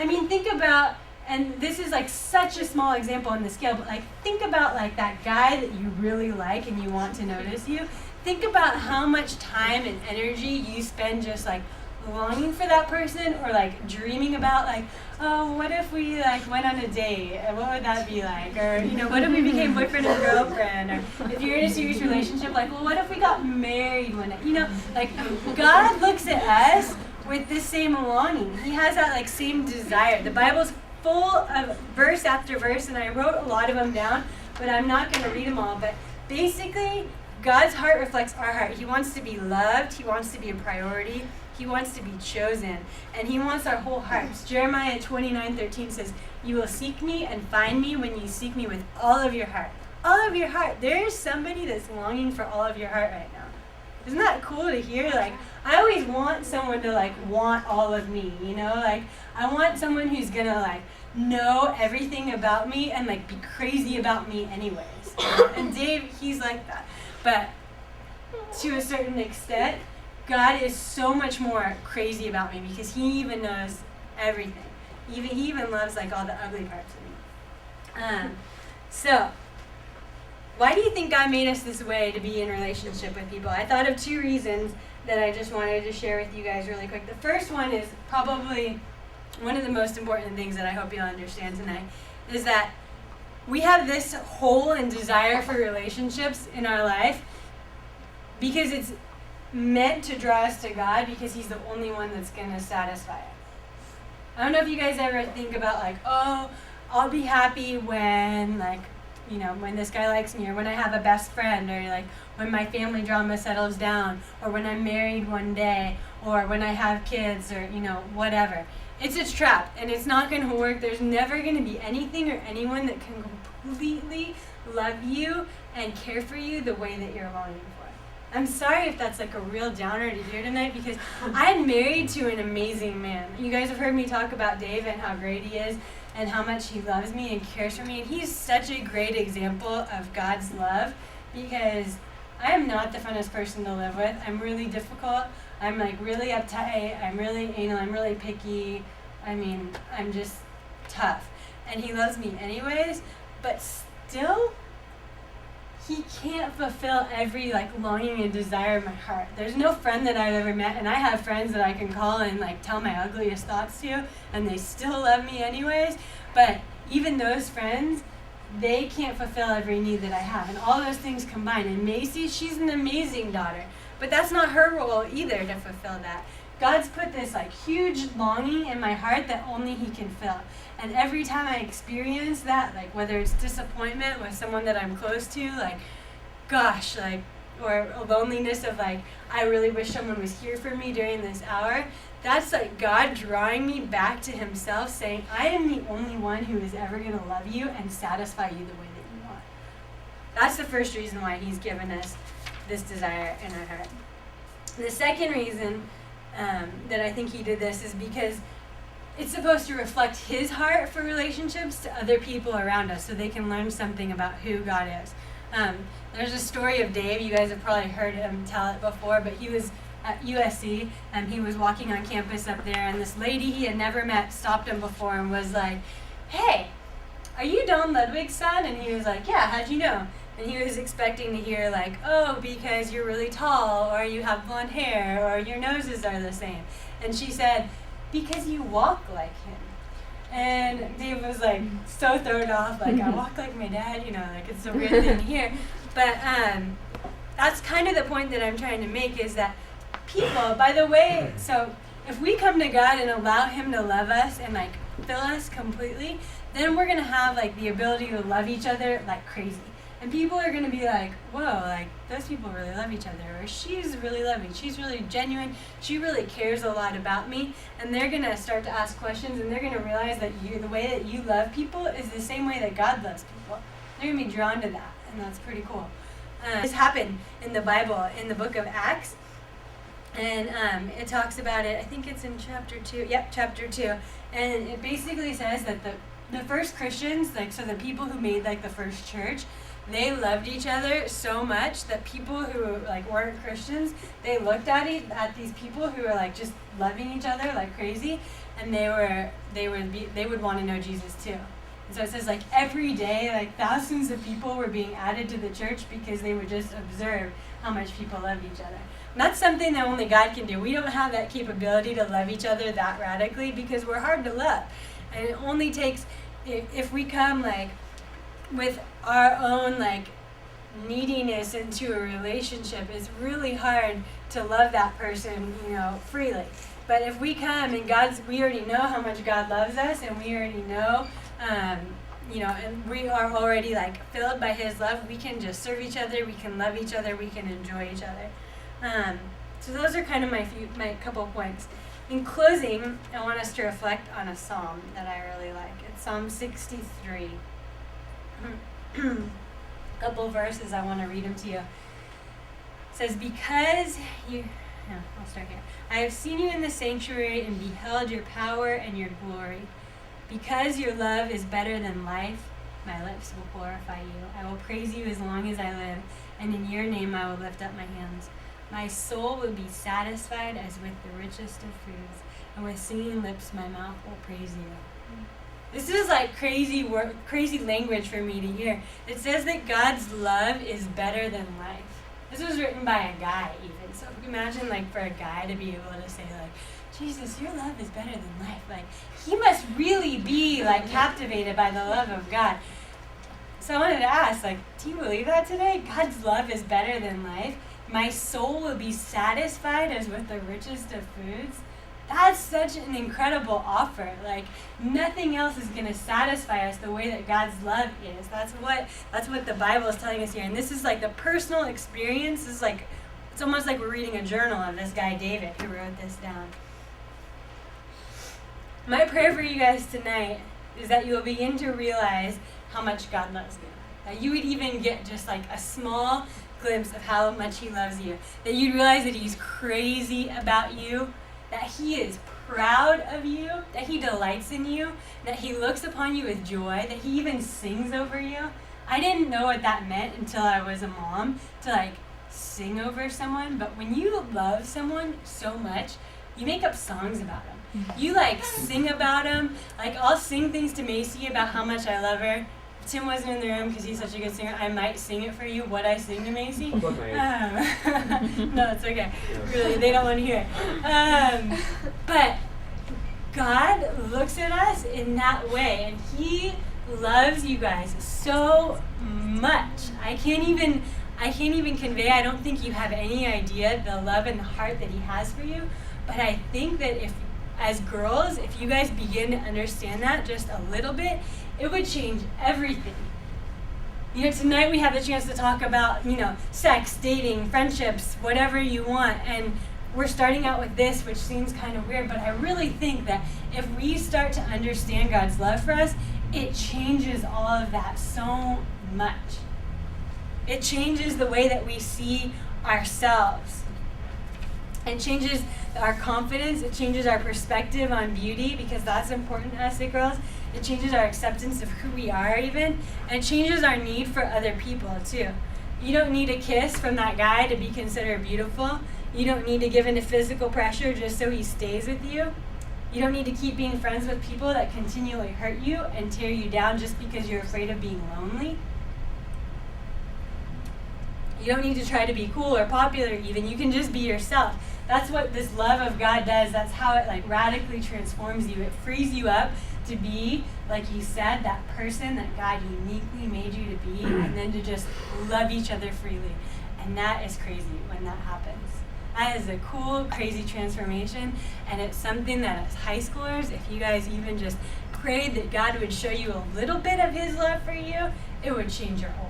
I mean, think about, and this is like such a small example on the scale, but like think about like that guy that you really like and you want to notice you. Think about how much time and energy you spend just like longing for that person, or like dreaming about like, oh, what if we like went on a date, and what would that be like? Or, you know, what if we became boyfriend and girlfriend? Or if you're in a serious relationship, like, well, what if we got married one day? You know, like God looks at us with this same longing. He has that like same desire. The Bible's full of verse after verse, and I wrote a lot of them down, but I'm not going to read them all. But basically, God's heart reflects our heart. He wants to be loved. He wants to be a priority. He wants to be chosen, and he wants our whole hearts. Jeremiah 29:13 says, "You will seek me and find me when you seek me with all of your heart." All of your heart. There is somebody that's longing for all of your heart right now. Isn't that cool to hear? Like, I always want someone to like want all of me, you know? Like, I want someone who's gonna like know everything about me and like be crazy about me anyways. And Dave, he's like that. But to a certain extent, God is so much more crazy about me because he even knows everything. He even loves like all the ugly parts of me. So, why do you think God made us this way to be in relationship with people? I thought of 2 reasons that I just wanted to share with you guys really quick. The first one is probably one of the most important things that I hope you'll understand tonight, is that we have this hole and desire for relationships in our life because it's meant to draw us to God, because he's the only one that's going to satisfy it. I don't know if you guys ever think about like, oh, I'll be happy when like, you know, when this guy likes me, or when I have a best friend, or like when my family drama settles down, or when I'm married one day, or when I have kids, or, you know, whatever. It's a trap, and it's not going to work. There's never going to be anything or anyone that can completely love you and care for you the way that you're longing for. I'm sorry if that's like a real downer to hear tonight, because I'm married to an amazing man. You guys have heard me talk about Dave and how great he is and how much he loves me and cares for me. And he's such a great example of God's love, because I am not the funnest person to live with. I'm really difficult. I'm like really uptight. I'm really anal. I'm really picky. I mean, I'm just tough. And he loves me anyways, but still, he can't fulfill every like longing and desire of my heart. There's no friend that I've ever met, and I have friends that I can call and like tell my ugliest thoughts to, and they still love me anyways. But even those friends, they can't fulfill every need that I have. And all those things combined. And Macy, she's an amazing daughter, but that's not her role either to fulfill that. God's put this like huge longing in my heart that only he can fill. And every time I experience that, like whether it's disappointment with someone that I'm close to, like, gosh, like, or a loneliness of like, I really wish someone was here for me during this hour, that's like God drawing me back to himself, saying, I am the only one who is ever going to love you and satisfy you the way that you want. That's the first reason why he's given us this desire in our heart. The second reason that I think he did this is because it's supposed to reflect his heart for relationships to other people around us, so they can learn something about who God is. There's a story of Dave. You guys have probably heard him tell it before, but he was at USC, and he was walking on campus up there, and this lady he had never met stopped him before and was like, "Hey, are you Don Ludwig's son?" And he was like, "Yeah, how'd you know?" And he was expecting to hear like, "Oh, because you're really tall, or you have blonde hair, or your noses are the same." And she said, "Because you walk like him." And Dave was like so thrown off, like, I walk like my dad, you know, like it's a weird thing to hear. But that's kind of the point that I'm trying to make, is that people, by the way, so if we come to God and allow him to love us and like fill us completely, then we're going to have like the ability to love each other like crazy. And people are going to be like, whoa, like those people really love each other, or she's really loving, she's really genuine, she really cares a lot about me. And they're going to start to ask questions, and they're going to realize that the way that you love people is the same way that God loves people. They're going to be drawn to that, and that's pretty cool. This happened in the Bible, in the book of Acts, and it talks about it, I think it's in chapter 2, chapter 2, and it basically says that the first Christians, like, so the people who made like the first church, they loved each other so much that people who like weren't Christians, they looked at these people who were like just loving each other like crazy, and they would want to know Jesus too. And so it says like every day, like thousands of people were being added to the church because they would just observe how much people love each other. And that's something that only God can do. We don't have that capability to love each other that radically because we're hard to love. And it only takes, if we come like with our own like neediness into a relationship, it's really hard to love that person, freely. But if we come and we already know how much God loves us, and we already know, and we are already like filled by His love, we can just serve each other, we can love each other, we can enjoy each other. So those are kind of my couple points. In closing, I want us to reflect on a psalm that I really like. It's Psalm 63. Couple verses, I want to read them to you. It says, I'll start here. I have seen you in the sanctuary and beheld your power and your glory. Because your love is better than life, my lips will glorify you. I will praise you as long as I live, and in your name I will lift up my hands. My soul will be satisfied as with the richest of foods, and with singing lips my mouth will praise you. This is like crazy language for me to hear. It says that God's love is better than life. This was written by a guy even. So imagine like for a guy to be able to say like, Jesus, your love is better than life. Like he must really be like captivated by the love of God. So I wanted to ask, like, do you believe that today? God's love is better than life. My soul will be satisfied as with the richest of foods. That's such an incredible offer. Like nothing else is going to satisfy us the way that God's love is. That's what the Bible is telling us here. And this is like the personal experience. This is like, it's almost like we're reading a journal of this guy David who wrote this down. My prayer for you guys tonight is that you will begin to realize how much God loves you. That you would even get just like a small glimpse of how much He loves you. That you'd realize that He's crazy about you. That He is proud of you, that He delights in you, that He looks upon you with joy, that He even sings over you. I didn't know what that meant until I was a mom, to like sing over someone, but when you love someone so much, you make up songs about them. You like sing about them. Like I'll sing things to Macy about how much I love her. If Tim wasn't in the room because he's such a good singer, I might sing it for you, what I sing to Macy. No, it's okay. Really, they don't want to hear it. But God looks at us in that way, and He loves you guys so much. I can't even convey. I don't think you have any idea the love and the heart that He has for you. But I think that as girls, if you guys begin to understand that just a little bit, it would change everything. Tonight we have the chance to talk about, sex, dating, friendships, whatever you want. And we're starting out with this, which seems kind of weird, but I really think that if we start to understand God's love for us, it changes all of that so much. It changes the way that we see ourselves. It changes our confidence. It changes our perspective on beauty, because that's important to us as girls. It changes our acceptance of who we are even. And it changes our need for other people too. You don't need a kiss from that guy to be considered beautiful. You don't need to give into physical pressure just so he stays with you. You don't need to keep being friends with people that continually hurt you and tear you down just because you're afraid of being lonely. You don't need to try to be cool or popular even. You can just be yourself. That's what this love of God does. That's how it radically transforms you. It frees you up to be, like you said, that person that God uniquely made you to be, and then to just love each other freely. And that is crazy when that happens. That is a cool, crazy transformation, and it's something that as high schoolers, if you guys even just prayed that God would show you a little bit of His love for you, it would change your whole